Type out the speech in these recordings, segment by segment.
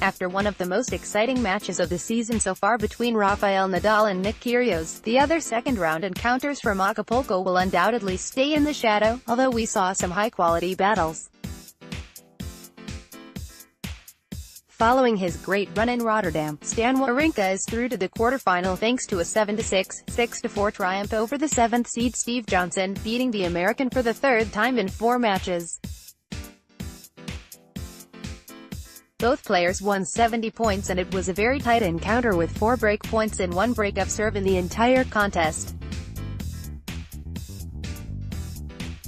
After one of the most exciting matches of the season so far between Rafael Nadal and Kyrgios, the other second-round encounters from Acapulco will undoubtedly stay in the shadow, although we saw some high-quality battles. Following his great run in Rotterdam, Wawrinka is through to the quarterfinal thanks to a 7-6, 6-4 triumph over the 7th seed Steve Johnson, beating the American for the third time in 4 matches. Both players won 70 points and it was a very tight encounter with 4 break points and 1 break-up serve in the entire contest.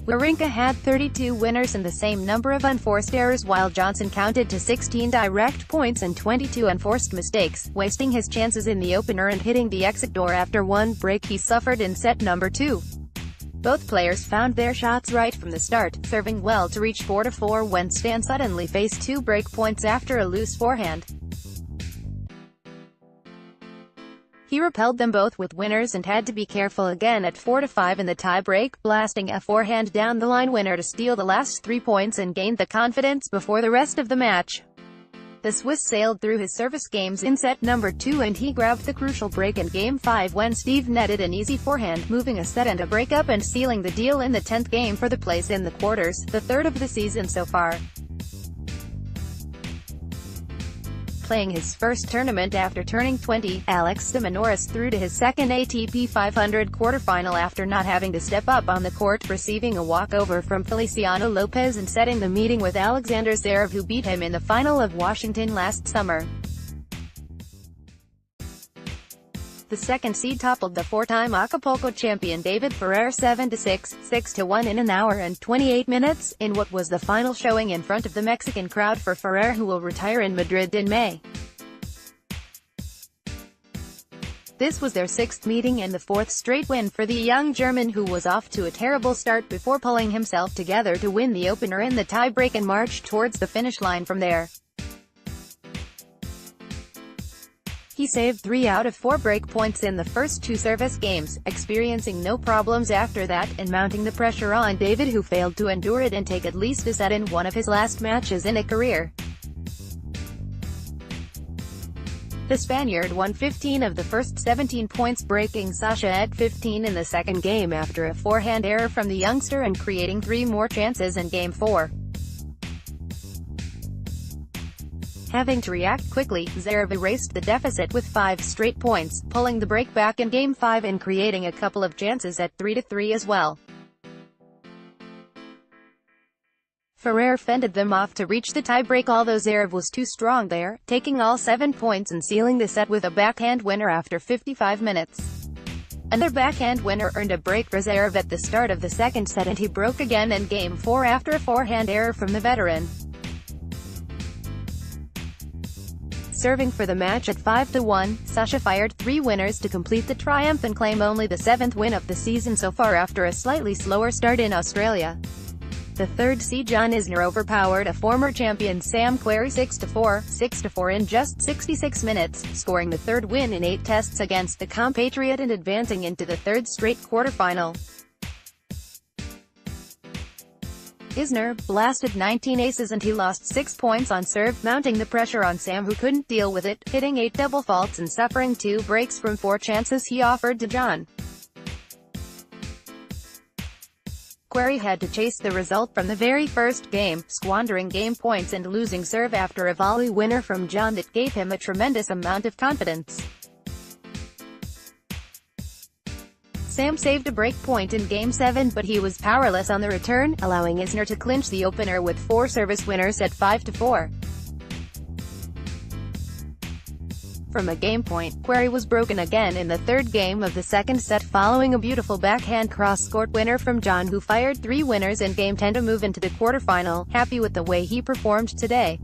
Wawrinka had 32 winners and the same number of unforced errors, while Johnson counted to 16 direct points and 22 unforced mistakes, wasting his chances in the opener and hitting the exit door after one break he suffered in set number 2. Both players found their shots right from the start, serving well to reach 4-4 when Stan suddenly faced 2 break points after a loose forehand. He repelled them both with winners and had to be careful again at 4-5 in the tie-break, blasting a forehand down the line winner to steal the last 3 points and gained the confidence before the rest of the match. The Swiss sailed through his service games in set number 2 and he grabbed the crucial break in Game 5 when Steve netted an easy forehand, moving a set and a break-up and sealing the deal in the 10th game for the place in the quarters, the third of the season so far. Playing his first tournament after turning 20, Alex de Minaur through to his second ATP 500 quarterfinal after not having to step up on the court, receiving a walkover from Feliciano Lopez and setting the meeting with Alexander Zverev, who beat him in the final of Washington last summer. The second seed toppled the 4-time Acapulco champion David Ferrer 7-6, 6-1 in an hour and 28 minutes, in what was the final showing in front of the Mexican crowd for Ferrer, who will retire in Madrid in May. This was their 6th meeting and the 4th straight win for the young German, who was off to a terrible start before pulling himself together to win the opener in the tie-break and march towards the finish line from there. He saved 3 out of 4 break points in the first 2 service games, experiencing no problems after that, and mounting the pressure on David, who failed to endure it and take at least a set in one of his last matches in a career. The Spaniard won 15 of the first 17 points, breaking Sasha at 15 in the second game after a forehand error from the youngster and creating 3 more chances in Game 4. Having to react quickly, Zverev erased the deficit with 5 straight points, pulling the break back in Game 5 and creating a couple of chances at 3-3 as well. Ferrer fended them off to reach the tie-break, although Zverev was too strong there, taking all 7 points and sealing the set with a backhand winner after 55 minutes. Another backhand winner earned a break for Zverev at the start of the second set, and he broke again in Game 4 after a forehand error from the veteran. Serving for the match at 5-1, Sasha fired 3 winners to complete the triumph and claim only the 7th win of the season so far after a slightly slower start in Australia. The third seed John Isner overpowered a former champion Sam Querrey 6-4, 6-4 in just 66 minutes, scoring the 3rd win in 8 tests against the compatriot and advancing into the 3rd straight quarterfinal. Isner blasted 19 aces and he lost 6 points on serve, mounting the pressure on Sam, who couldn't deal with it, hitting 8 double faults and suffering 2 breaks from 4 chances he offered to John. Querrey had to chase the result from the very first game, squandering game points and losing serve after a volley winner from John that gave him a tremendous amount of confidence. Sam saved a break point in Game 7, but he was powerless on the return, allowing Isner to clinch the opener with 4 service winners at 5-4. From a game point, Querrey was broken again in the 3rd game of the second set following a beautiful backhand cross-court winner from John, who fired 3 winners in Game 10 to move into the quarterfinal, happy with the way he performed today.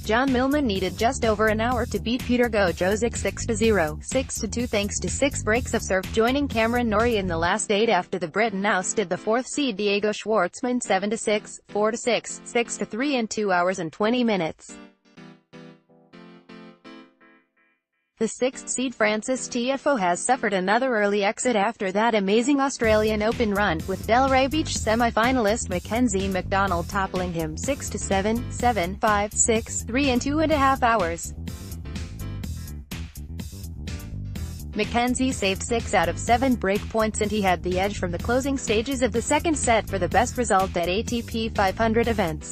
John Millman needed just over an hour to beat Peter Gojozic 6-0, 6-2 thanks to 6 breaks of serve, joining Cameron Norrie in the last 8 after the Briton ousted the 4th seed Diego Schwartzman 7-6, 4-6, 6-3 in 2 hours and 20 minutes. The sixth seed Francis Tiafoe has suffered another early exit after that amazing Australian Open run, with Delray Beach semi-finalist Mackenzie McDonald toppling him 6-7, 7-5, 6-3 in 2.5 hours. Mackenzie saved 6 out of 7 break points and he had the edge from the closing stages of the second set for the best result at ATP 500 events.